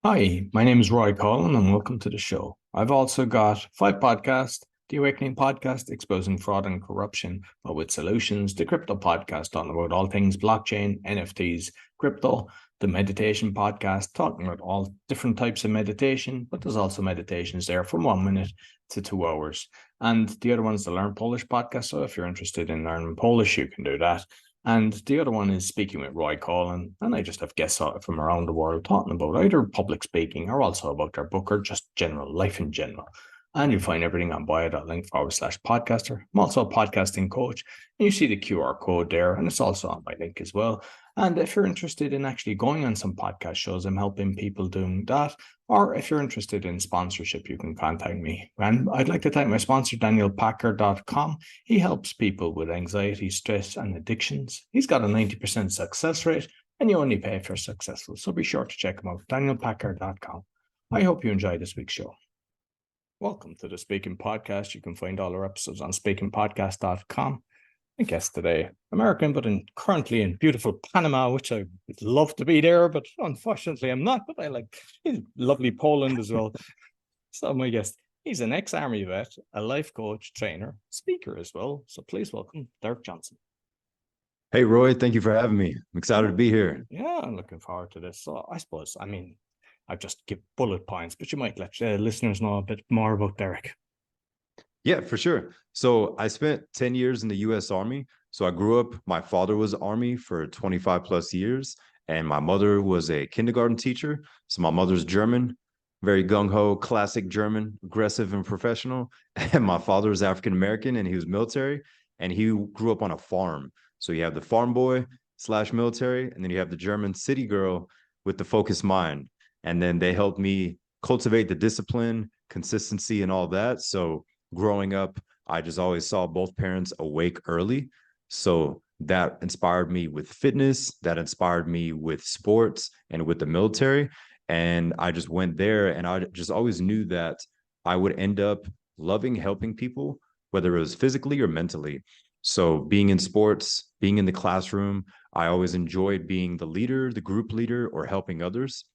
Hi, my name is Roy Collin and welcome to the show. I've also got five podcasts: The Awakening Podcast, exposing fraud and corruption, but with solutions; the Crypto Podcast, talking about all things blockchain, NFTs, crypto; the Meditation Podcast, talking about all different types of meditation, but there's also meditations there from 1 minute to 2 hours. And the other one's the Learn Polish Podcast. So if you're interested in learning Polish, you can do that. And the other one is Speaking with Roy Collin. And I just have guests from around the world talking about either public speaking or also about their book or just general life in general. And you'll find everything on bio.link/podcaster. I'm also a podcasting coach. And you see the QR code there, and it's also on my link as well. And if you're interested in actually going on some podcast shows, I'm helping people doing that. Or if you're interested in sponsorship, you can contact me. And I'd like to thank my sponsor, DanielPacker.com. He helps people with anxiety, stress, and addictions. He's got a 90% success rate, and you only pay if you're successful. So be sure to check him out, DanielPacker.com. I hope you enjoy this week's show. Welcome to the Speaking Podcast. You can find all our episodes on speakingpodcast.com. My guest today, American, but currently in beautiful Panama, which I would love to be there, but unfortunately I'm not. But I like lovely Poland as well. So my guest, he's an ex-army vet, a life coach, trainer, speaker as well. So please welcome Derick Johnson. Hey, Roy, thank you for having me. I'm excited to be here. Yeah, I'm looking forward to this. So I suppose, I've just give bullet points, but you might let listeners know a bit more about Derick. Yeah, for sure. So I spent 10 years in the U.S. Army. So I grew up, my father was Army for 25 plus years, and my mother was a kindergarten teacher. So my mother's German, very gung-ho, classic German, aggressive and professional. And my father was African American, and he was military, and he grew up on a farm. So you have the farm boy slash military, and then you have the German city girl with the focused mind. And then they helped me cultivate the discipline, consistency, and all that. So growing up, I just always saw both parents awake early. So that inspired me with fitness, that inspired me with sports and with the military. And I just went there, and I just always knew that I would end up loving helping people, whether it was physically or mentally. So being in sports, being in the classroom, I always enjoyed being the leader, the group leader, or helping others.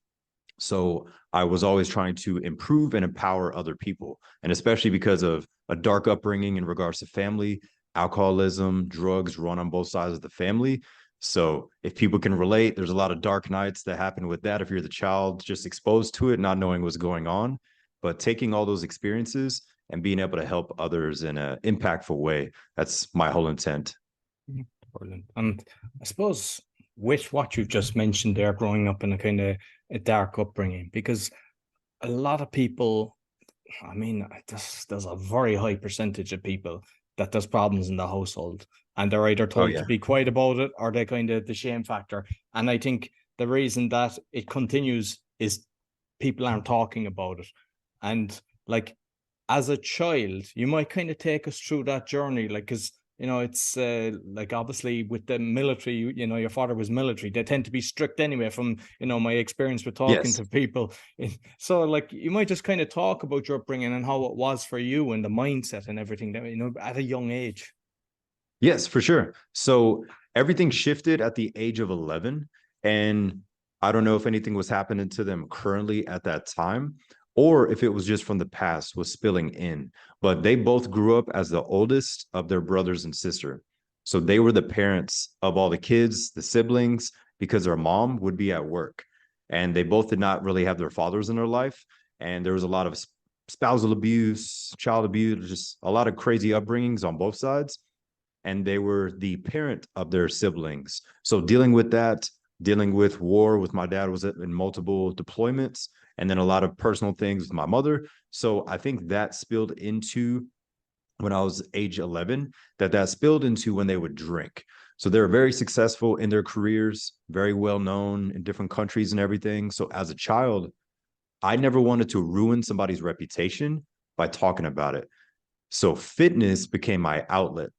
So I was always trying to improve and empower other people. And especially because of a dark upbringing in regards to family, alcoholism, drugs run on both sides of the family. So if people can relate, there's a lot of dark nights that happen with that. If you're the child just exposed to it, not knowing what's going on, but taking all those experiences and being able to help others in an impactful way. That's my whole intent. Brilliant. And I suppose with what you've just mentioned there, growing up in a kind of a dark upbringing, because a lot of people, there's a very high percentage of people that there's problems in the household, and they're either told to be quiet about it or they kind of the shame factor. And I think the reason that it continues is people aren't talking about it. And like as a child, you might kind of take us through that journey, like, because it's like obviously with the military, your father was military. They tend to be strict anyway from, my experience with talking to people. So like you might just kind of talk about your upbringing and how it was for you and the mindset and everything that, at a young age. Yes, for sure. So everything shifted at the age of 11. And I don't know if anything was happening to them currently at that time, or if it was just from the past was spilling in. But they both grew up as the oldest of their brothers and sister. So they were the parents of all the kids, the siblings, because their mom would be at work. And they both did not really have their fathers in their life. And there was a lot of spousal abuse, child abuse, just a lot of crazy upbringings on both sides. And they were the parent of their siblings. So dealing with that, dealing with war with my dad was in multiple deployments, and then a lot of personal things with my mother. So I think that spilled into when I was age 11, that spilled into when they would drink. So they were very successful in their careers, very well known in different countries and everything. So as a child, I never wanted to ruin somebody's reputation by talking about it. So fitness became my outlet.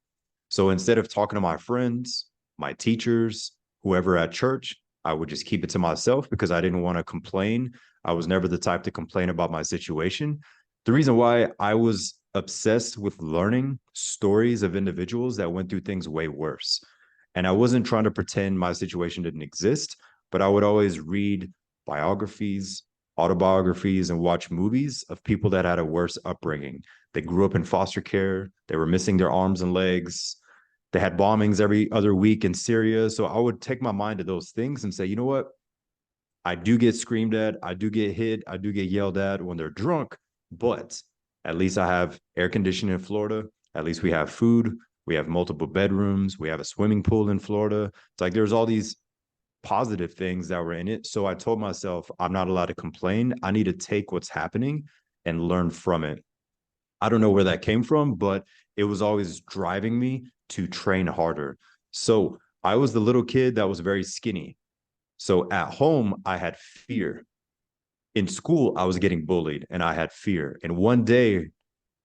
So instead of talking to my friends, my teachers, whoever at church, I would just keep it to myself because I didn't want to complain. I was never the type to complain about my situation. The reason why I was obsessed with learning stories of individuals that went through things way worse. And I wasn't trying to pretend my situation didn't exist, but I would always read biographies, autobiographies and watch movies of people that had a worse upbringing. They grew up in foster care. They were missing their arms and legs. They had bombings every other week in Syria. So I would take my mind to those things and say, you know what? I do get screamed at. I do get hit. I do get yelled at when they're drunk, but at least I have air conditioning in Florida. At least we have food. We have multiple bedrooms. We have a swimming pool in Florida. It's like there's all these positive things that were in it. So I told myself, I'm not allowed to complain. I need to take what's happening and learn from it. I don't know where that came from, but it was always driving me to train harder. So I was the little kid that was very skinny. So at home, I had fear. In school, I was getting bullied and I had fear. And one day,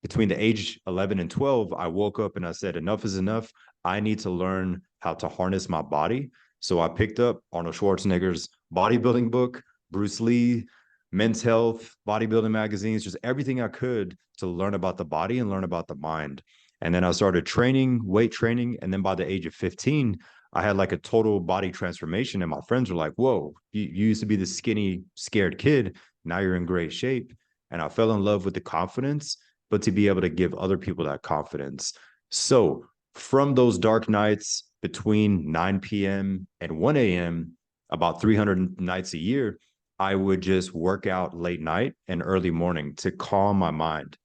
between the age 11 and 12, I woke up and I said, enough is enough. I need to learn how to harness my body. So I picked up Arnold Schwarzenegger's bodybuilding book, Bruce Lee, Men's Health, bodybuilding magazines, just everything I could to learn about the body and learn about the mind. And then I started training, weight training. And then by the age of 15, I had like a total body transformation. And my friends were like, whoa, you used to be the skinny, scared kid. Now you're in great shape. And I fell in love with the confidence, but to be able to give other people that confidence. So from those dark nights between 9 p.m. and 1 a.m., about 300 nights a year, I would just work out late night and early morning to calm my mind.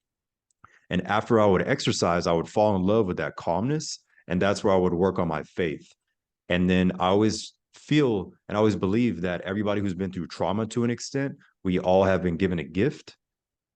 And after I would exercise, I would fall in love with that calmness. And that's where I would work on my faith. And then I always feel and I always believe that everybody who's been through trauma to an extent, we all have been given a gift.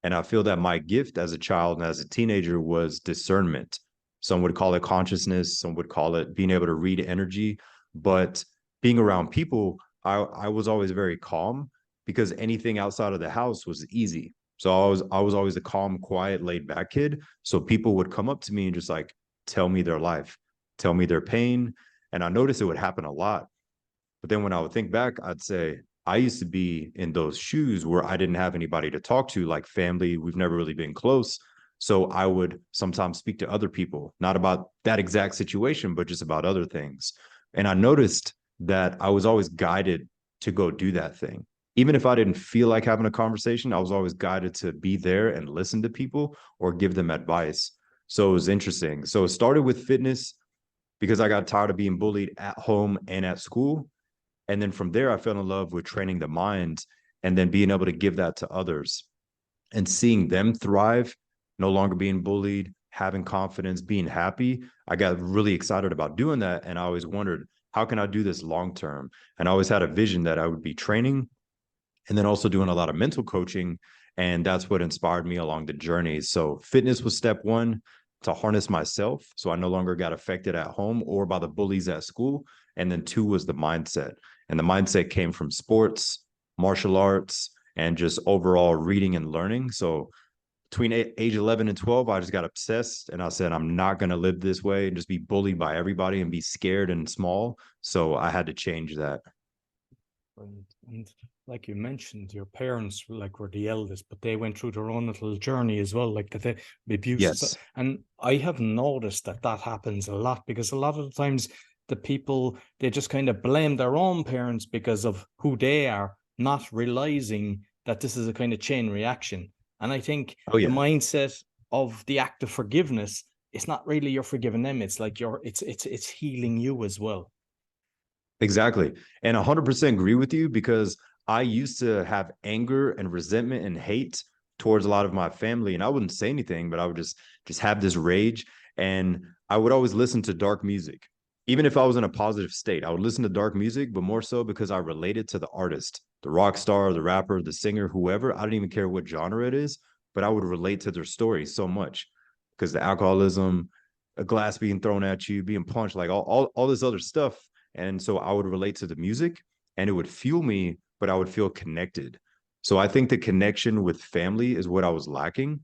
And I feel that my gift as a child and as a teenager was discernment. Some would call it consciousness, some would call it being able to read energy. But being around people, I was always very calm because anything outside of the house was easy. So I was always a calm, quiet, laid back kid. So people would come up to me and just like tell me their life, tell me their pain. And I noticed it would happen a lot. But then when I would think back, I'd say, I used to be in those shoes where I didn't have anybody to talk to, like family. We've never really been close. So I would sometimes speak to other people, not about that exact situation, but just about other things. And I noticed that I was always guided to go do that thing. Even if I didn't feel like having a conversation, I was always guided to be there and listen to people or give them advice. So it was interesting. So it started with fitness because I got tired of being bullied at home and at school. And then from there, I fell in love with training the mind and then being able to give that to others and seeing them thrive, no longer being bullied, having confidence, being happy. I got really excited about doing that. And I always wondered, how can I do this long term? And I always had a vision that I would be training and then also doing a lot of mental coaching. And that's what inspired me along the journey. So fitness was step one, to harness myself. So I no longer got affected at home or by the bullies at school. And then two was the mindset. And the mindset came from sports, martial arts, and just overall reading and learning. So between age 11 and 12, I just got obsessed and I said, I'm not going to live this way and just be bullied by everybody and be scared and small. So I had to change that. And like you mentioned, your parents were the eldest, but they went through their own little journey as well, like that they abuse. Yes. And I have noticed that happens a lot because a lot of the times the people, they just kind of blame their own parents because of who they are, not realizing that this is a kind of chain reaction. And I think the mindset of the act of forgiveness, it's not really you're forgiving them. It's like it's healing you as well. Exactly. And 100% agree with you because I used to have anger and resentment and hate towards a lot of my family. And I wouldn't say anything, but I would just have this rage. And I would always listen to dark music. Even if I was in a positive state, I would listen to dark music, but more so because I related to the artist, the rock star, the rapper, the singer, whoever. I don't even care what genre it is, but I would relate to their story so much because the alcoholism, a glass being thrown at you, being punched, like all this other stuff. And so I would relate to the music and it would fuel me, but I would feel connected. So I think the connection with family is what I was lacking.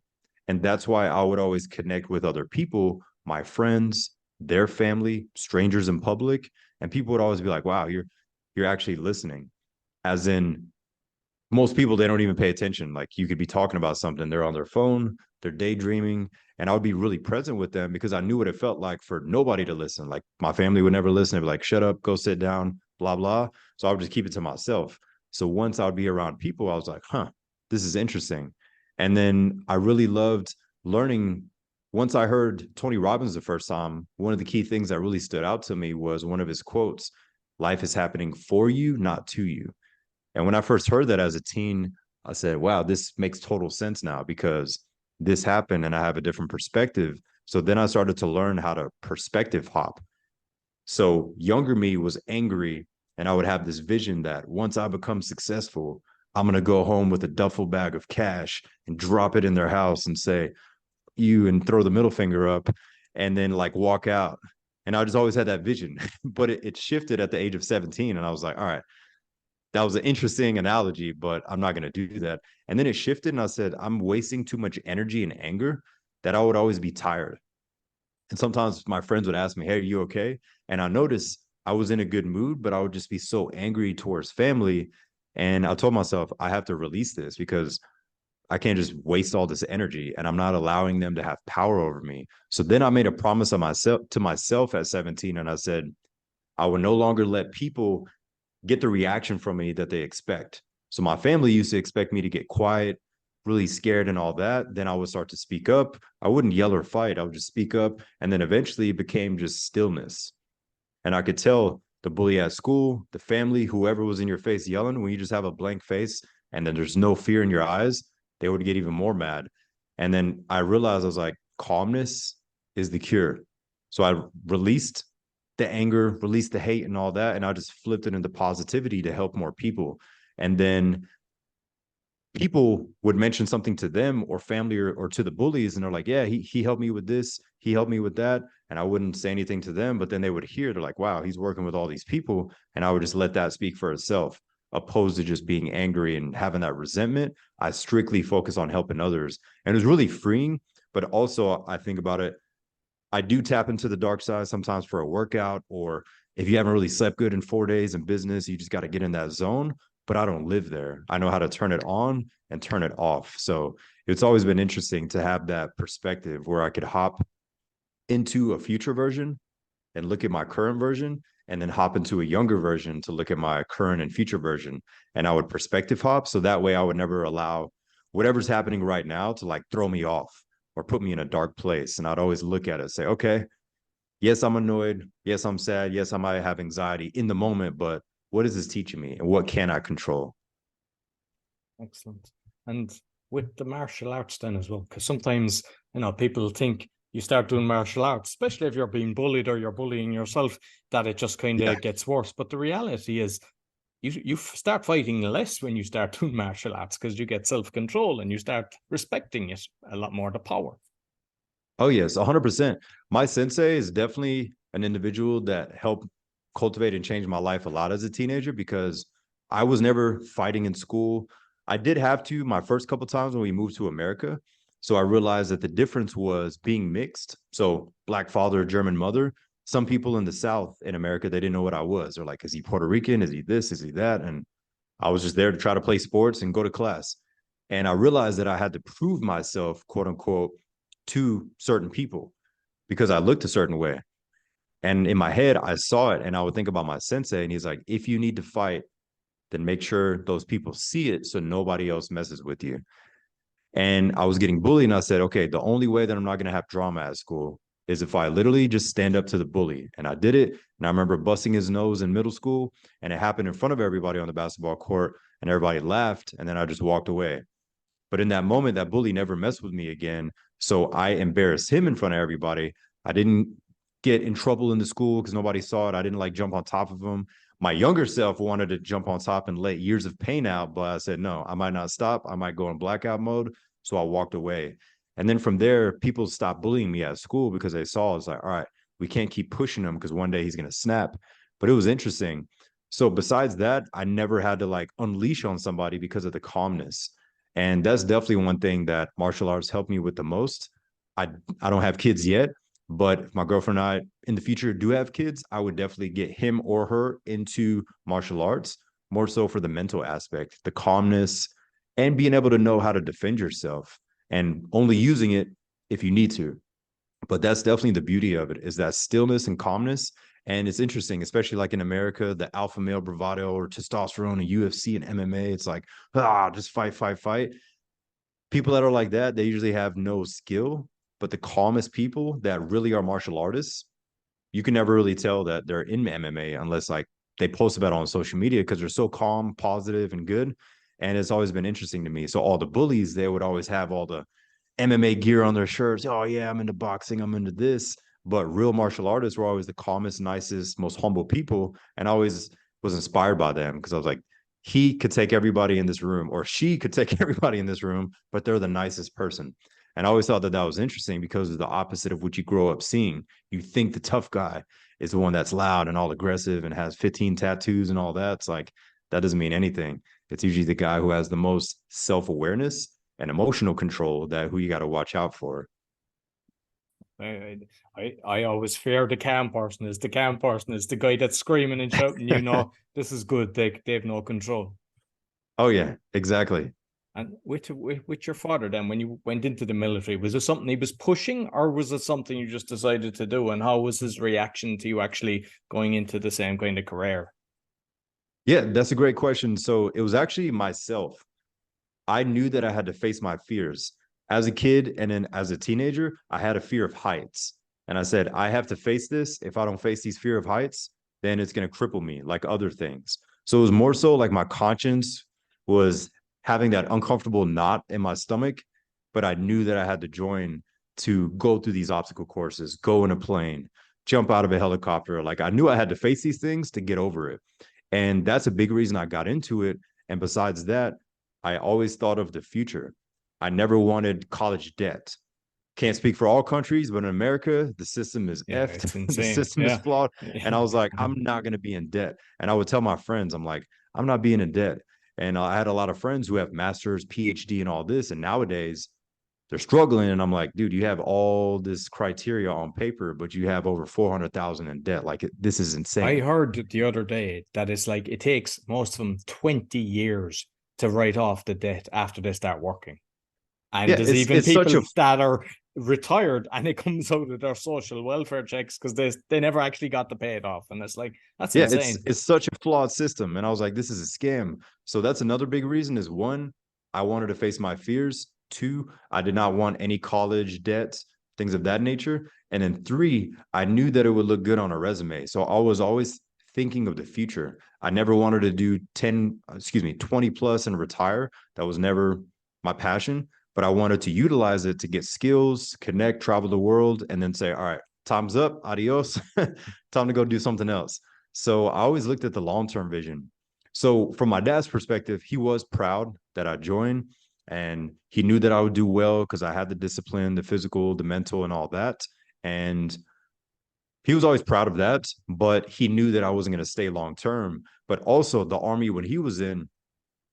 And that's why I would always connect with other people, my friends, their family, strangers in public. And people would always be like, wow, you're actually listening. As in, most people, they don't even pay attention. Like you could be talking about something, they're on their phone, they're daydreaming, and I would be really present with them because I knew what it felt like for nobody to listen. Like my family would never listen. They'd be like, shut up, go sit down, blah, blah. So I would just keep it to myself. So once I would be around people, I was like, huh, this is interesting. And then I really loved learning. Once I heard Tony Robbins the first time, one of the key things that really stood out to me was one of his quotes: life is happening for you, not to you. And when I first heard that as a teen, I said, wow, this makes total sense now because this happened and I have a different perspective. So then I started to learn how to perspective hop. So younger me was angry, and I would have this vision that once I become successful, I'm going to go home with a duffel bag of cash and drop it in their house and say, you, and throw the middle finger up and then like walk out. And I just always had that vision, but it shifted at the age of 17. And I was like, all right, that was an interesting analogy, but I'm not going to do that. And then it shifted, and I said, I'm wasting too much energy and anger that I would always be tired. And sometimes my friends would ask me, hey, are you okay? And I noticed I was in a good mood, but I would just be so angry towards family. And I told myself, I have to release this because I can't just waste all this energy, and I'm not allowing them to have power over me. So then I made a promise on myself to myself at 17. And I said, I will no longer let people get the reaction from me that they expect. So my family used to expect me to get quiet, really scared and all that. Then I would start to speak up. I wouldn't yell or fight. I would just speak up. And then eventually it became just stillness. And I could tell the bully at school, the family, whoever was in your face yelling, when you just have a blank face and then there's no fear in your eyes, they would get even more mad. And then I realized, I was like, calmness is the cure. So I released the anger, released the hate and all that. And I just flipped it into positivity to help more people. And then people would mention something to them or family or to the bullies, and they're like, yeah, he helped me with this, he helped me with that. And I wouldn't say anything to them, but then they would hear, they're like, wow, he's working with all these people. And I would just let that speak for itself, opposed to just being angry and having that resentment. I strictly focus on helping others. And it was really freeing. But also, I think about it, I do tap into the dark side sometimes for a workout, or if you haven't really slept good in 4 days in business, you just got to get in that zone. But I don't live there. I know how to turn it on and turn it off. So it's always been interesting to have that perspective where I could hop into a future version and look at my current version, and then hop into a younger version to look at my current and future version. And I would perspective hop. So that way I would never allow whatever's happening right now to like throw me off or put me in a dark place. And I'd always look at it and say, okay, yes, I'm annoyed. Yes, I'm sad. Yes, I might have anxiety in the moment, but what is this teaching me and what can I control? Excellent. And with the martial arts then as well, because sometimes, people think you start doing martial arts, especially if you're being bullied or you're bullying yourself, that it just kind of gets worse. But the reality is you start fighting less when you start doing martial arts, because you get self-control and you start respecting it a lot more, the power. Oh, yes, 100%. My sensei is definitely an individual that helped cultivate and change my life a lot as a teenager, because I was never fighting in school. I did have to my first couple times when we moved to America. So I realized that the difference was being mixed. So Black father, German mother. Some people in the South in America, they didn't know what I was. They're like, is he Puerto Rican? Is he this? Is he that? And I was just there to try to play sports and go to class. And I realized that I had to prove myself, quote unquote, to certain people because I looked a certain way. And in my head, I saw it, and I would think about my sensei, and he's like, if you need to fight, then make sure those people see it so nobody else messes with you. And I was getting bullied, and I said, okay, the only way that I'm not going to have drama at school is if I literally just stand up to the bully. And I did it. And I remember busting his nose in middle school, and it happened in front of everybody on the basketball court, and everybody laughed. And then I just walked away. But in that moment, that bully never messed with me again. So I embarrassed him in front of everybody. I didn't get in trouble in the school because nobody saw it. I didn't like jump on top of him. My younger self wanted to jump on top and let years of pain out, but I said, no, I might not stop. I might go in blackout mode. So I walked away. And then from there, people stopped bullying me at school because they saw it's like, all right, we can't keep pushing him because one day he's going to snap. But it was interesting. So besides that, I never had to like unleash on somebody because of the calmness. And that's definitely one thing that martial arts helped me with the most. I don't have kids yet, but my girlfriend and I in the future do have kids. I would definitely get him or her into martial arts, more so for the mental aspect, the calmness, and being able to know how to defend yourself and only using it if you need to. But that's definitely the beauty of it, is that stillness and calmness. And it's interesting, especially like in America, the alpha male bravado or testosterone and UFC and MMA, it's like, just fight, fight, fight. People that are like that, they usually have no skill, but the calmest people that really are martial artists, you can never really tell that they're in MMA unless like they post about it on social media because they're so calm, positive, and good. And it's always been interesting to me. So all the bullies, they would always have all the MMA gear on their shirts. Oh yeah, I'm into boxing, I'm into this. But real martial artists were always the calmest, nicest, most humble people. And I always was inspired by them because I was like, he could take everybody in this room, or she could take everybody in this room, but they're the nicest person. And I always thought that that was interesting because it's the opposite of what you grow up seeing. You think the tough guy is the one that's loud and all aggressive and has 15 tattoos and all that. It's like, that doesn't mean anything. It's usually the guy who has the most self-awareness and emotional control that who you got to watch out for. I always fear the calm person. Is the calm person is the guy that's screaming and shouting, this is good. They have no control. Oh yeah, exactly. And with your father then, when you went into the military, was it something he was pushing, or was it something you just decided to do? And how was his reaction to you actually going into the same kind of career? Yeah, that's a great question. So it was actually myself. I knew that I had to face my fears. As a kid and then as a teenager, I had a fear of heights. And I said, I have to face this. If I don't face these fear of heights, then it's going to cripple me like other things. So it was more so like my conscience was having that uncomfortable knot in my stomach, but I knew that I had to join to go through these obstacle courses, go in a plane, jump out of a helicopter. Like I knew I had to face these things to get over it. And that's a big reason I got into it. And besides that, I always thought of the future. I never wanted college debt. Can't speak for all countries, but in America, the system is Yeah, effed. it's The insane. system is Yeah. flawed. And Yeah. I was like, I'm not going to be in debt. And I would tell my friends, I'm like, I'm not being in debt. And I had a lot of friends who have masters, PhD, and all this. And nowadays, they're struggling. And I'm like, dude, you have all this criteria on paper, but you have over 400,000 in debt. Like this is I insane. heard the other day that it's like it takes most of them 20 years to write off the debt after they start working. And Yeah, there's even it's such people a that are retired and it comes out of their social welfare checks because they never actually got to pay it off. And it's like, that's yeah, insane. it's such a flawed system. And I was like, this is a scam. So that's another big reason is one, I wanted to face my fears. Two, I did not want any college debts, things of that nature. And then three, I knew that it would look good on a resume. So I was always thinking of the future. I never wanted to do 20 plus and retire. That was never my passion, but I wanted to utilize it to get skills, connect, travel the world, and then say, all right, time's up, adios, time to go do something else. So I always looked at the long-term vision. So from my dad's perspective, he was proud that I joined and he knew that I would do well because I had the discipline, the physical, the mental, and all that. And he was always proud of that, but he knew that I wasn't going to stay long term. But also the army when he was in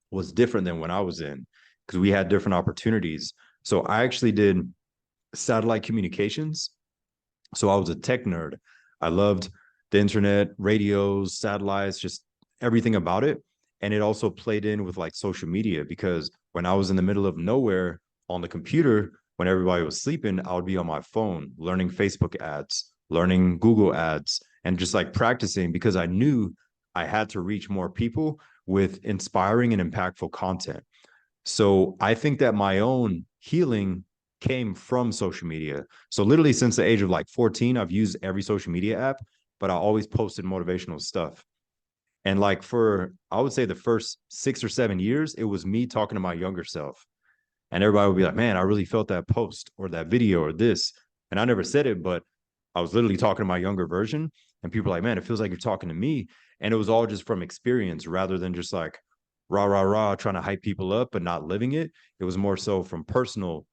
was different than when I was in because we had different opportunities. So I actually did satellite communications. So I was a tech nerd. I loved the internet, radios, satellites, just everything about it. And it also played in with like social media because when I was in the middle of nowhere on the computer, when everybody was sleeping, I would be on my phone learning Facebook ads, learning Google ads, and just like practicing because I knew I had to reach more people with inspiring and impactful content. So I think that my own healing came from social media. So literally since the age of like 14, I've used every social media app, but I always posted motivational stuff. And like for, I would say the first 6 or 7 years, it was me talking to my younger self. And everybody would be like, man, I really felt that post or that video or this. And I never said it, but I was literally talking to my younger version. And people are like, man, it feels like you're talking to me. And it was all just from experience rather than just like rah, rah, rah, trying to hype people up, but not living it. It was more so from personal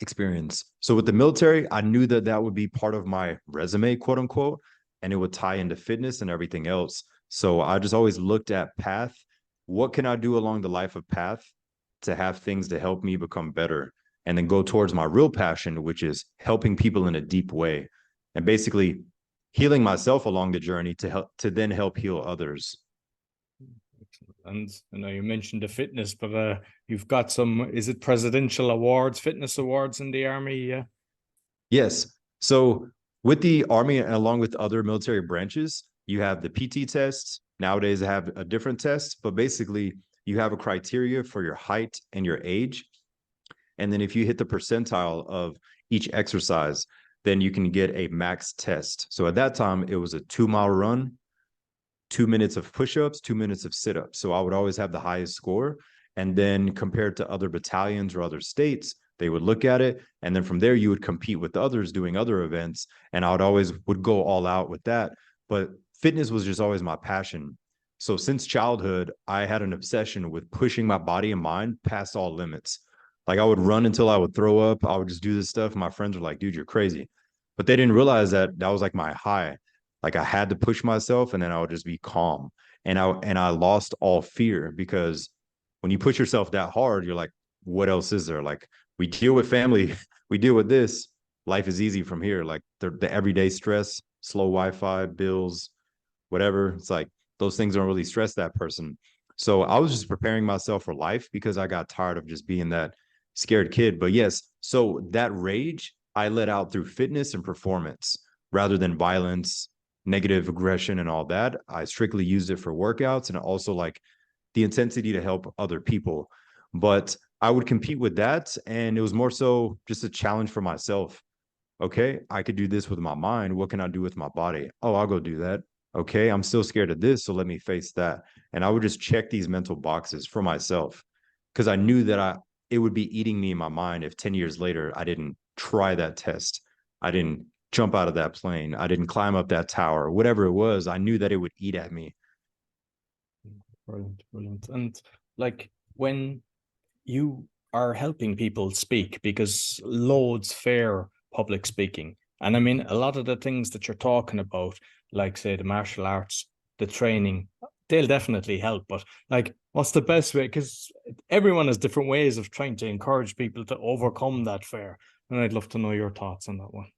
experience. So with the military, I knew that that would be part of my resume, quote unquote, and it would tie into fitness and everything else. So I just always looked at path. What can I do along the life of path to have things to help me become better? And then go towards my real passion, which is helping people in a deep way and basically healing myself along the journey to help to then help heal others. And you mentioned the fitness, but you've got some, is it presidential awards, fitness awards in the army? Yeah. Yes. So With the Army and along with other military branches, you have the PT test. Nowadays, they have a different test, but basically, you have a criteria for your height and your age. And then if you hit the percentile of each exercise, then you can get a max test. So at that time, it was a 2 mile run, 2 minutes of push-ups, 2 minutes of sit-ups. So I would always have the highest score. And then compared to other battalions or other states, they would look at it. And then from there, you would compete with others doing other events. And I would go all out with that. But fitness was just always my passion. So since childhood, I had an obsession with pushing my body and mind past all limits. Like I would run until I would throw up. I would just do this stuff. My friends were like, dude, you're crazy. But they didn't realize that that was like my high. Like I had to push myself and then I would just be calm. And I lost all fear because when you push yourself that hard, you're like, what else is there? Like we deal with family, we deal with this. Life is easy from here. Like the everyday stress, slow Wi-Fi, bills, whatever. It's like those things don't really stress that person. So I was just preparing myself for life because I got tired of just being that scared kid. But yes, so that rage I let out through fitness and performance rather than violence, negative aggression, and all that. I strictly used it for workouts and also like the intensity to help other people. But I would compete with that. And it was more so just a challenge for myself. Okay, I could do this with my mind. What can I do with my body? Oh, I'll go do that. Okay, I'm still scared of this. So let me face that. And I would just check these mental boxes for myself because I knew that it would be eating me in my mind if 10 years later I didn't try that test. I didn't jump out of that plane. I didn't climb up that tower, whatever it was. I knew that it would eat at me. Brilliant, brilliant. And like when you are helping people speak, because loads fear public speaking. And I mean, a lot of the things that you're talking about, like say the martial arts, the training, they'll definitely help. But like, what's the best way? Because everyone has different ways of trying to encourage people to overcome that fear. And I'd love to know your thoughts on that one.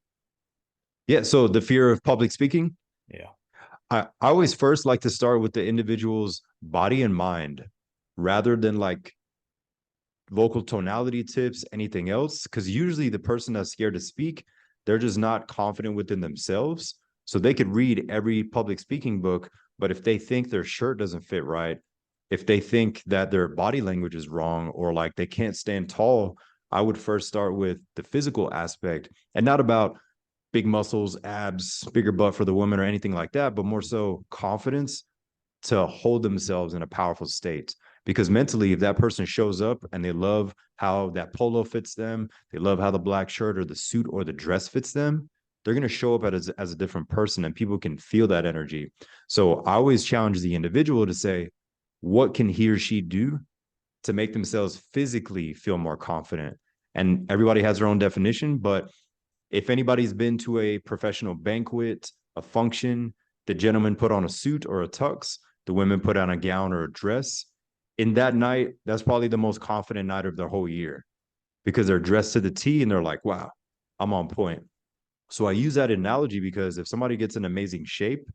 Yeah. So the fear of public speaking, Yeah. I always first like to start with the individual's body and mind rather than like vocal tonality tips, anything else. Because usually the person that's scared to speak, they're just not confident within themselves. So they could read every public speaking book, but if they think their shirt doesn't fit right, if they think that their body language is wrong or like they can't stand tall, I would first start with the physical aspect and not about big muscles, abs, bigger butt for the woman or anything like that, but more so confidence to hold themselves in a powerful state. Because mentally, if that person shows up and they love how that polo fits them, they love how the black shirt or the suit or the dress fits them, they're going to show up as a different person and people can feel that energy. So I always challenge the individual to say, what can he or she do to make themselves physically feel more confident? And everybody has their own definition, but if anybody's been to a professional banquet, a function, the gentleman put on a suit or a tux, the women put on a gown or a dress. In that night, that's probably the most confident night of their whole year because they're dressed to the T and they're like, wow, I'm on point. So I use that analogy because if somebody gets in amazing shape,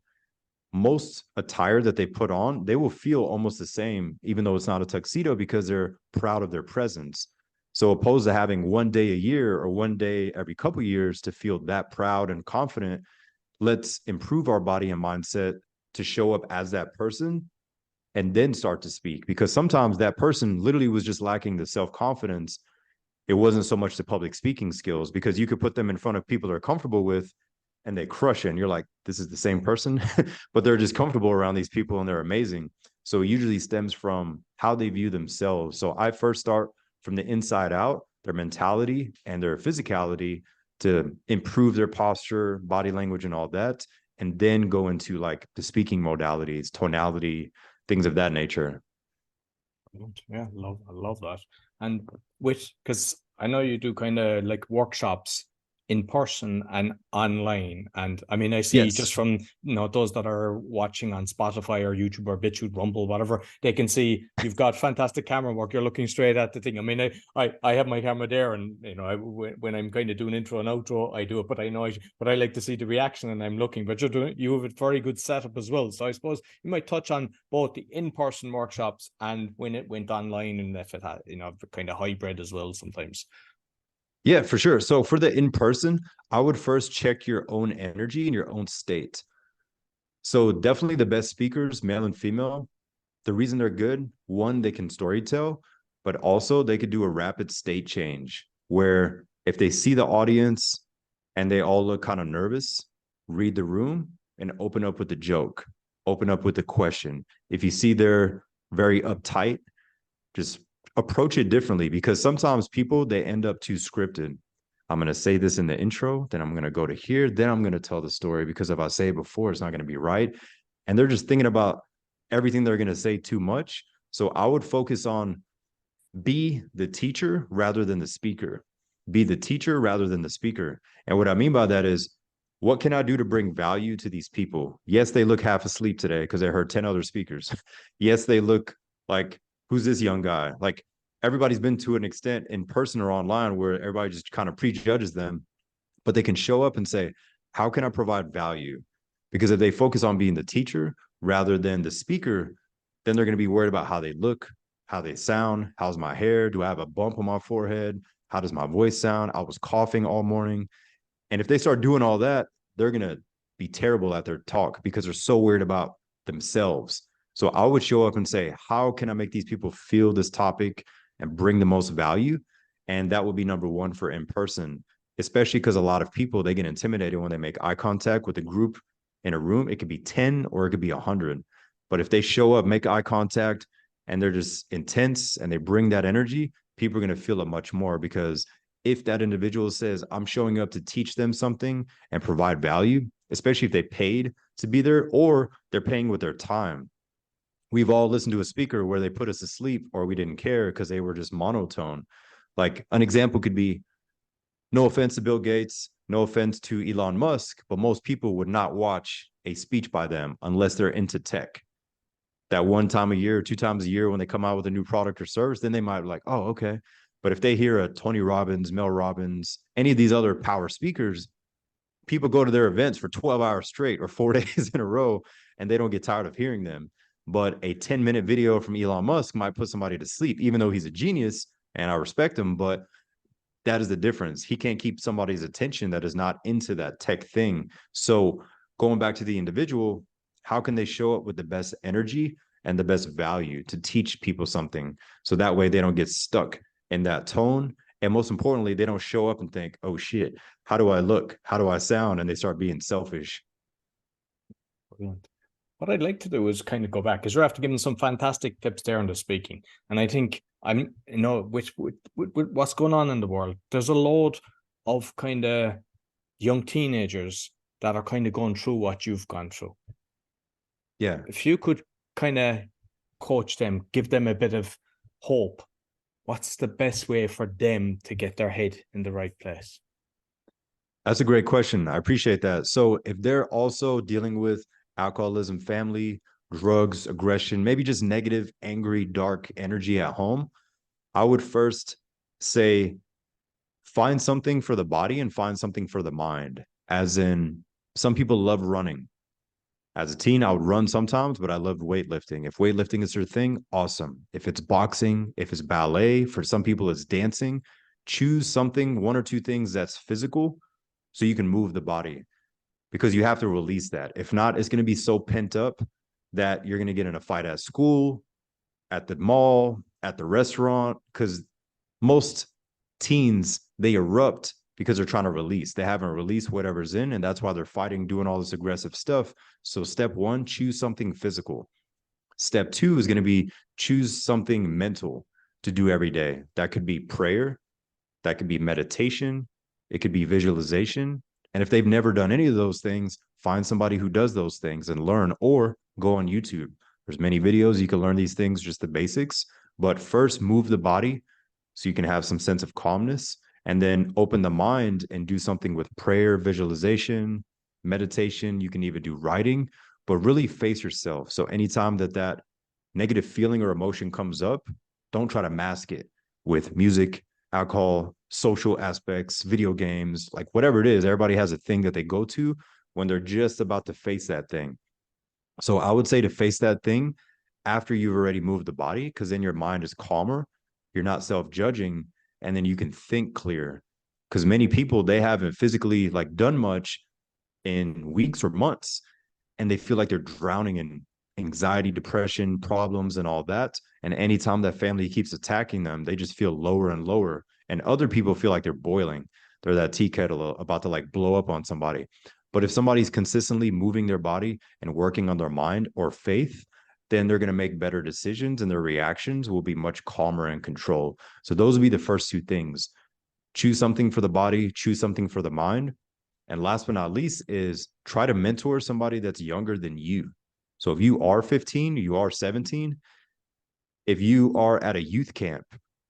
most attire that they put on, they will feel almost the same, even though it's not a tuxedo, because they're proud of their presence. So opposed to having one day a year or one day every couple of years to feel that proud and confident, let's improve our body and mindset to show up as that person and then start to speak. Because sometimes that person literally was just lacking the self-confidence. It wasn't so much the public speaking skills because you could put them in front of people they're comfortable with and they crush it. And you're like, this is the same person, but they're just comfortable around these people and they're amazing. So it usually stems from how they view themselves. So I first start from the inside out, their mentality and their physicality to improve their posture, body language, and all that. And then go into like the speaking modalities, tonality, things of that nature. Yeah, I love that. And because I know you do kind of like workshops in person and online. And I mean, I see just Yes. from, those that are watching on Spotify or YouTube or BitChute, Rumble, whatever, they can see you've got fantastic camera work. You're looking straight at the thing. I mean, I have my camera there and, when I'm kind of doing intro and outro, I do it, but I like to see the reaction and I'm looking, but you have a very good setup as well. So I suppose you might touch on both the in-person workshops and when it went online and if it had, kind of hybrid as well sometimes. Yeah, for sure. So for the in person, I would first check your own energy and your own state. So definitely the best speakers, male and female, the reason they're good, one, they can story tell, but also they could do a rapid state change where if they see the audience and they all look kind of nervous, read the room and open up with the joke, open up with the question. If you see they're very uptight, just approach it differently because sometimes people they end up too scripted. I'm going to say this in the intro, then I'm going to go to here, then I'm going to tell the story because if I say it before, it's not going to be right. And they're just thinking about everything they're going to say too much. So I would focus on be the teacher rather than the speaker. Be the teacher rather than the speaker. And what I mean by that is, what can I do to bring value to these people? Yes, they look half asleep today because they heard 10 other speakers. Yes, they look like, who's this young guy? Like everybody's been to an extent in person or online where everybody just kind of prejudges them, but they can show up and say, how can I provide value? Because if they focus on being the teacher rather than the speaker, then they're going to be worried about how they look, how they sound, how's my hair? Do I have a bump on my forehead? How does my voice sound? I was coughing all morning. And if they start doing all that, they're going to be terrible at their talk because they're so worried about themselves. So I would show up and say, how can I make these people feel this topic and bring the most value? And that would be number one for in person, especially because a lot of people, they get intimidated when they make eye contact with a group in a room. It could be 10 or it could be 100. But if they show up, make eye contact, and they're just intense and they bring that energy, people are going to feel it much more because if that individual says, I'm showing up to teach them something and provide value, especially if they paid to be there or they're paying with their time. We've all listened to a speaker where they put us to sleep or we didn't care because they were just monotone. Like an example could be, no offense to Bill Gates, no offense to Elon Musk, but most people would not watch a speech by them unless they're into tech. That one time a year or two times a year when they come out with a new product or service, then they might be like, oh, okay. But if they hear a Tony Robbins, Mel Robbins, any of these other power speakers, people go to their events for 12 hours straight or 4 days in a row, and they don't get tired of hearing them. But a 10-minute video from Elon Musk might put somebody to sleep, even though he's a genius and I respect him. But that is the difference. He can't keep somebody's attention that is not into that tech thing. So going back to the individual, how can they show up with the best energy and the best value to teach people something? So that way they don't get stuck in that tone. And most importantly, they don't show up and think, oh shit, how do I look? How do I sound? And they start being selfish. Brilliant. What I'd like to do is kind of go back because you're after giving some fantastic tips there on the speaking. And I think I'm, with what's going on in the world, there's a load of kind of young teenagers that are kind of going through what you've gone through. Yeah. If you could kind of coach them, give them a bit of hope, what's the best way for them to get their head in the right place? That's a great question. I appreciate that. So if they're also dealing with alcoholism, family, drugs, aggression, maybe just negative, angry, dark energy at home, I would first say find something for the body and find something for the mind. As in, some people love running. As a teen, I would run sometimes, but I loved weightlifting. If weightlifting is their thing, awesome. If it's boxing, if it's ballet, for some people, it's dancing. Choose something, one or two things that's physical so you can move the body because you have to release that. If not, it's going to be so pent up that you're going to get in a fight at school, at the mall, at the restaurant, because most teens, they erupt because they're trying to release. They haven't released whatever's in, and that's why they're fighting, doing all this aggressive stuff. So step one, choose something physical. Step two is going to be choose something mental to do every day. That could be prayer, that could be meditation, it could be visualization. And if they've never done any of those things, find somebody who does those things and learn, or go on YouTube. There's many videos you can learn these things, just the basics. But first, move the body so you can have some sense of calmness, and then open the mind and do something with prayer, visualization, meditation. You can even do writing, but really face yourself. So anytime that negative feeling or emotion comes up, don't try to mask it with music, alcohol, social aspects, video games, like whatever it is. Everybody has a thing that they go to when they're just about to face that thing. So I would say to face that thing after you've already moved the body, because then your mind is calmer, you're not self-judging, and then you can think clear. because many people, they haven't physically like done much in weeks or months, and they feel like they're drowning in anxiety, depression, problems, and all that. And anytime that family keeps attacking them, they just feel lower and lower. And other people feel like they're boiling. They're that tea kettle about to like blow up on somebody. But if somebody's consistently moving their body and working on their mind or faith, then they're going to make better decisions and their reactions will be much calmer and controlled. So those would be the first two things. Choose something for the body, choose something for the mind. And last but not least is try to mentor somebody that's younger than you. So if you are 15, you are 17, if you are at a youth camp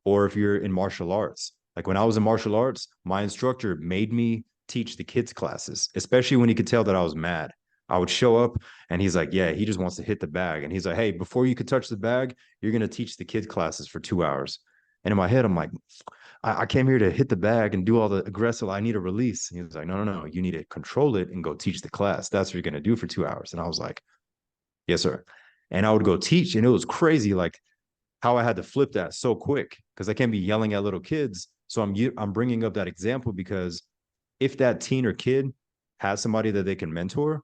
or if you're in martial arts, like when I was in martial arts, my instructor made me teach the kids classes, especially when he could tell that I was mad. I would show up and he's like, yeah, he just wants to hit the bag. And he's like, hey, before you could touch the bag, you're going to teach the kids classes for 2 hours. And in my head, I'm like, I came here to hit the bag and do all the aggressive. I need a release. And he was like, no. You need to control it and go teach the class. That's what you're going to do for 2 hours. And I was like, yes, sir. And I would go teach. And it was crazy, like how I had to flip that so quick because I can't be yelling at little kids. So I'm bringing up that example because if that teen or kid has somebody that they can mentor,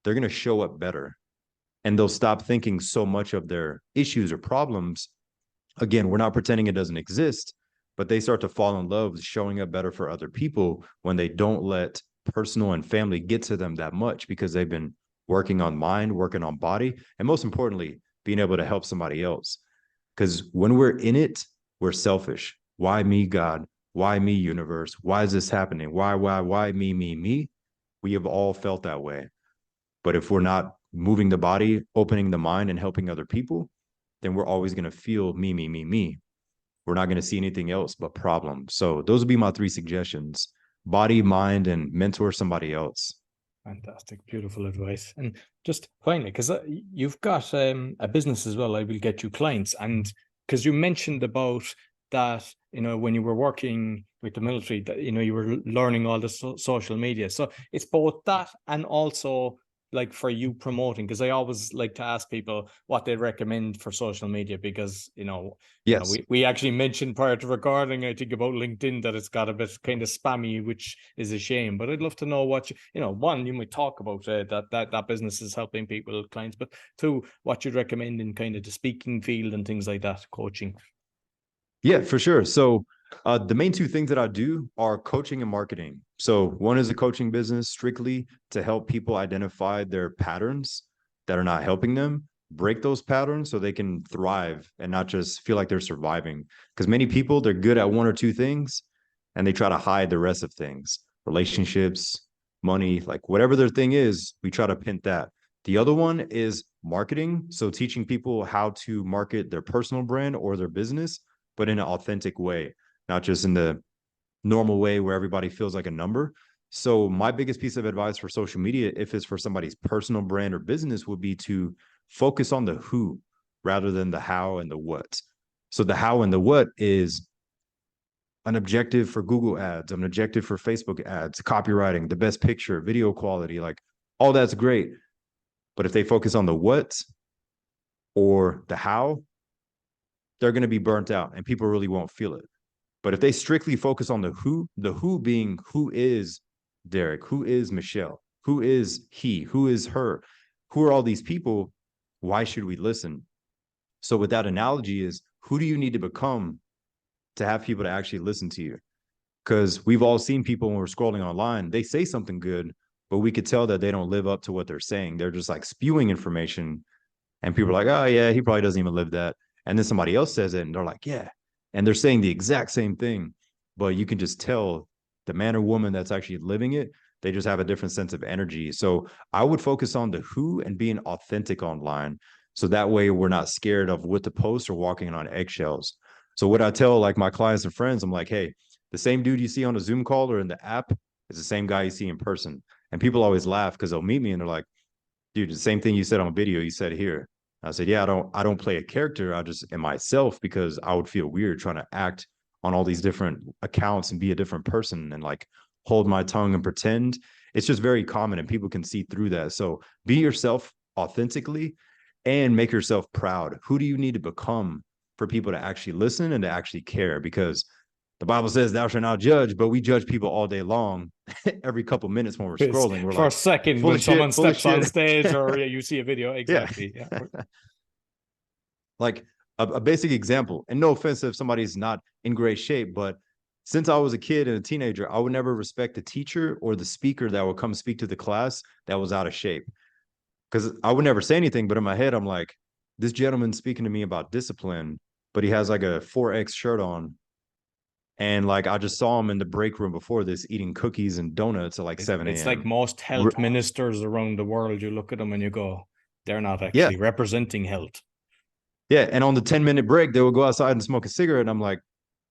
they're going to show up better and they'll stop thinking so much of their issues or problems. Again, we're not pretending it doesn't exist, but they start to fall in love with showing up better for other people when they don't let personal and family get to them that much because they've been working on mind, working on body, and most importantly, being able to help somebody else. Because when we're in it, we're selfish. Why me, God? Why me, universe? Why is this happening? Why me? We have all felt that way. But if we're not moving the body, opening the mind, and helping other people, then we're always going to feel me. We're not going to see anything else but problems. So those would be my 3 suggestions: body, mind, and mentor somebody else. Fantastic, beautiful advice. And just finally, because you've got a business as well, I will get you clients. And because you mentioned about that, when you were working with the military, that, you were learning all the social media. So it's both that and also like for you promoting, because I always like to ask people what they recommend for social media, because Yes. we actually mentioned prior to recording, I think, about LinkedIn, that it's got a bit kind of spammy, which is a shame. But I'd love to know what one, you might talk about that business is helping people, clients, but two, what you'd recommend in kind of the speaking field and things like that, coaching. Yeah, for sure. So the main 2 things that I do are coaching and marketing. So one is a coaching business strictly to help people identify their patterns that are not helping them, break those patterns so they can thrive and not just feel like they're surviving. Because many people, they're good at 1 or 2 things and they try to hide the rest of things, relationships, money, like whatever their thing is, we try to pin that. The other one is marketing. So teaching people how to market their personal brand or their business, but in an authentic way, not just in the normal way where everybody feels like a number. So my biggest piece of advice for social media, if it's for somebody's personal brand or business, would be to focus on the who rather than the how and the what. So the how and the what is an objective for Google ads, an objective for Facebook ads, copywriting, the best picture, video quality, like all that's great. But if they focus on the what or the how, they're going to be burnt out and people really won't feel it. But if they strictly focus on the who being who is Derick, who is Michelle, who is he, who is her, who are all these people, why should we listen? So with that analogy is, who do you need to become to have people to actually listen to you? Because we've all seen people when we're scrolling online, they say something good, but we could tell that they don't live up to what they're saying. They're just like spewing information and people are like, oh yeah, he probably doesn't even live that. And then somebody else says it and they're like, yeah. And they're saying the exact same thing, but you can just tell the man or woman that's actually living it, they just have a different sense of energy. So I would focus on the who and being authentic online. So that way we're not scared of what to post or walking on eggshells. So what I tell like my clients and friends, I'm like, hey, the same dude you see on a Zoom call or in the app is the same guy you see in person. And people always laugh because they'll meet me and they're like, dude, the same thing you said on video, you said here. I said, yeah, I don't play a character. I just am myself because I would feel weird trying to act on all these different accounts and be a different person and like hold my tongue and pretend. It's just very common and people can see through that. So be yourself authentically and make yourself proud. Who do you need to become for people to actually listen and to actually care? Because the Bible says thou shalt not judge, but we judge people all day long. Every couple minutes when we're scrolling, we're For like, a second, full when of shit, someone full of steps on shit. stage or you see a video, Yeah. exactly. Yeah. Like a basic example, and no offense if somebody's not in great shape, but since I was a kid and a teenager, I would never respect the teacher or the speaker that would come speak to the class that was out of shape. Because I would never say anything, but in my head, I'm like, this gentleman's speaking to me about discipline, but he has like a 4X shirt on. And like I just saw him in the break room before this eating cookies and donuts at like 7 It's like a.m. most health ministers around the world. You look at them and you go, they're not Yeah. actually representing health. Yeah. And on the 10-minute break, they would go outside and smoke a cigarette. And I'm like,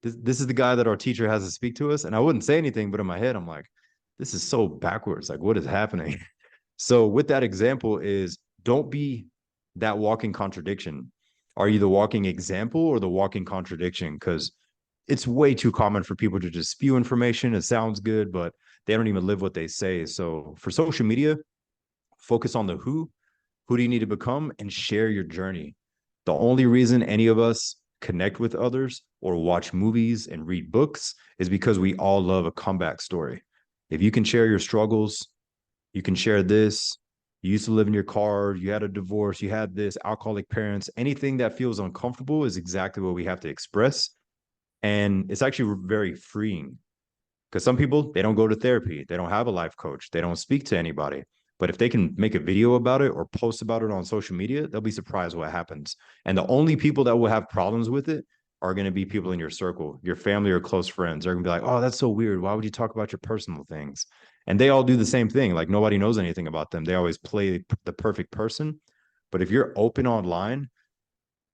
this is the guy that our teacher has to speak to us. And I wouldn't say anything, but in my head, I'm like, this is so backwards. Like, what is happening? So with that example is don't be that walking contradiction. Are you the walking example or the walking contradiction? Because it's way too common for people to just spew information. It sounds good, but they don't even live what they say. So for social media, focus on the who do you need to become, and share your journey. The only reason any of us connect with others or watch movies and read books is because we all love a comeback story. If you can share your struggles, you can share this. You used to live in your car, you had a divorce, you had this, alcoholic parents, anything that feels uncomfortable is exactly what we have to express. And it's actually very freeing because some people, they don't go to therapy, they don't have a life coach, they don't speak to anybody. But if they can make a video about it or post about it on social media, they'll be surprised what happens. And the only people that will have problems with it are going to be people in your circle, your family or close friends. They're going to be like, oh, that's so weird. Why would you talk about your personal things? And they all do the same thing. Like nobody knows anything about them. They always play the perfect person. But if you're open online,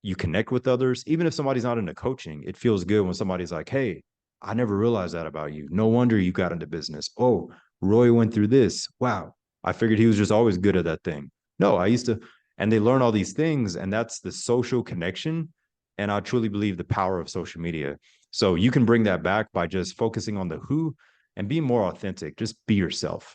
you connect with others. Even if somebody's not into coaching, it feels good when somebody's like, hey, I never realized that about you. No wonder you got into business. Oh, Roy went through this. Wow. I figured he was just always good at that thing. No, I used to, and they learn all these things, and that's the social connection. And I truly believe the power of social media. So you can bring that back by just focusing on the who and being more authentic. Just be yourself.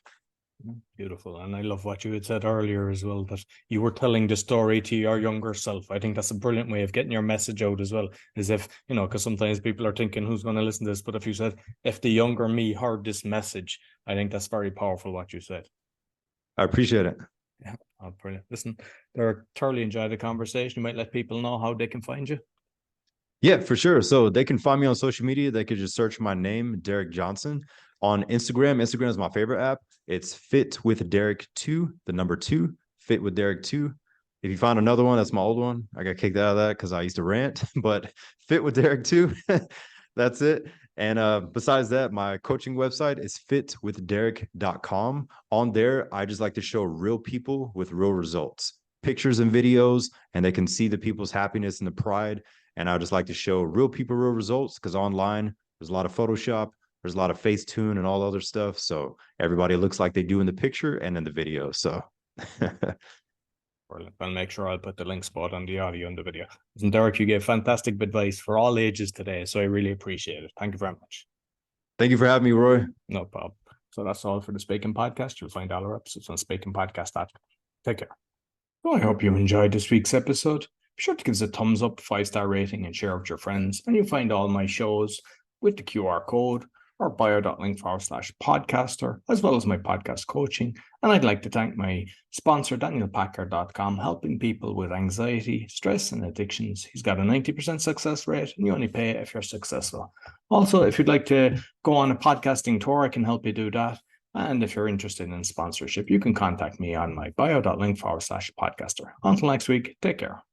Beautiful. And I love what you had said earlier as well, that you were telling the story to your younger self. I think that's a brilliant way of getting your message out as well. As if, you know, because sometimes people are thinking, who's going to listen to this? But if you said, if the younger me heard this message, I think that's very powerful what you said. I appreciate it. Yeah, oh, brilliant. Listen, Derek, thoroughly enjoyed the conversation. You might let people know how they can find you. Yeah, for sure. So they can find me on social media. They could just search my name, Derick Johnson. On Instagram, Instagram is my favorite app. It's Fit with Derick 2, the number 2, Fit with Derick 2. If you find another one, that's my old one. I got kicked out of that because I used to rant, but Fit with Derick 2, that's it. And besides that, my coaching website is fitwithderick.com. On there, I just like to show real people with real results, pictures and videos, and they can see the people's happiness and the pride. And I just like to show real people, real results, because online, there's a lot of Photoshop, there's a lot of Facetune and all other stuff. So everybody looks like they do in the picture and in the video. So I'll make sure I'll put the link spot on the audio and the video. And Derek, you gave fantastic advice for all ages today, so I really appreciate it. Thank you very much. Thank you for having me, Roy. No problem. So that's all for the Speaking Podcast. You'll find all our episodes on speakingpodcast.com. Take care. Well, I hope you enjoyed this week's episode. Be sure to give us a thumbs up, 5-star rating, and share with your friends. And you'll find all my shows with the QR code or bio.link/podcaster, as well as my podcast coaching. And I'd like to thank my sponsor, DanielPacker.com, helping people with anxiety, stress, and addictions. He's got a 90% success rate, and you only pay if you're successful. Also, if you'd like to go on a podcasting tour, I can help you do that. And if you're interested in sponsorship, you can contact me on my bio.link/podcaster. Until next week, take care.